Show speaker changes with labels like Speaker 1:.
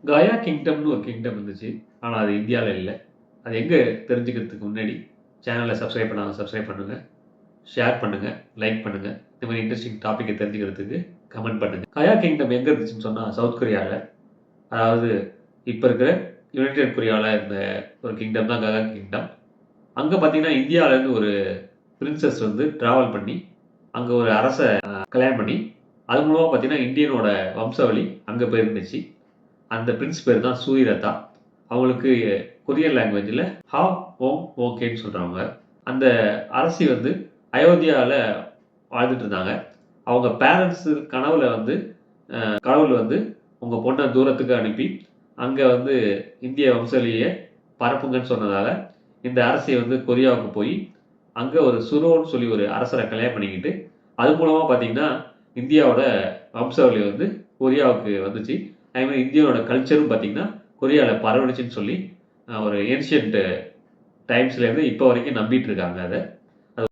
Speaker 1: கயா கிங்டம்னு ஒரு கிங்டம் இருந்துச்சு. ஆனால் அது இந்தியாவில் இல்லை. அது எங்கே தெரிஞ்சுக்கிறதுக்கு முன்னாடி சேனலை சப்ஸ்கிரைப் பண்ணாங்க, சப்ஸ்கிரைப் பண்ணுங்கள், ஷேர் பண்ணுங்கள், லைக் பண்ணுங்கள். இந்த மாதிரி இன்ட்ரெஸ்டிங் டாப்பிக்கை தெரிஞ்சுக்கிறதுக்கு கமெண்ட் பண்ணுங்கள். கயா கிங்டம் எங்கே இருந்துச்சுன்னு சொன்னால் சவுத் கொரியாவில், அதாவது இப்போ இருக்கிற யுனைடெட் கொரியாவில் இருந்த ஒரு கிங்டம் தான் கயா கிங்டம். அங்கே பார்த்தீங்கன்னா இந்தியாவிலேருந்து ஒரு பிரின்சஸ் வந்து ட்ராவல் பண்ணி அங்கே ஒரு அரசை கல்யாணம் பண்ணி அது மூலமாக பார்த்தீங்கன்னா இந்தியனோட வம்சாவளி அங்கே போயிருந்துச்சு. அந்த பிரின்ஸ் பேர் தான் சூரியரத்தா. அவங்களுக்கு கொரியன் லாங்குவேஜில் ஹா ஓம் ஓகேன்னு சொல்கிறவங்க. அந்த அரசி வந்து அயோத்தியாவில் வாழ்ந்துட்டு இருந்தாங்க. அவங்க பேரண்ட்ஸு கடவுள் வந்து உங்கள் பொண்ணை தூரத்துக்கு அனுப்பி அங்கே வந்து இந்திய வம்சாவளியை பரப்புங்கன்னு சொன்னதால் இந்த அரசி வந்து கொரியாவுக்கு போய் அங்கே ஒரு சுரோன்னு சொல்லி ஒரு அரசரை கல்யாணம் பண்ணிக்கிட்டு அது மூலமாக பார்த்தீங்கன்னா இந்தியாவோட வம்சாவளி வந்து கொரியாவுக்கு வந்துச்சு. அதேமாதிரி இந்தியாவோட கல்ச்சரும் பார்த்தீங்கன்னா கொரியாவில் பரவடிச்சுன்னு சொல்லி ஒரு ஏன்ஷியன்ட் டைம்ஸ்லேருந்து இப்போ வரைக்கும் நம்பிட்டு இருக்காங்க அதை.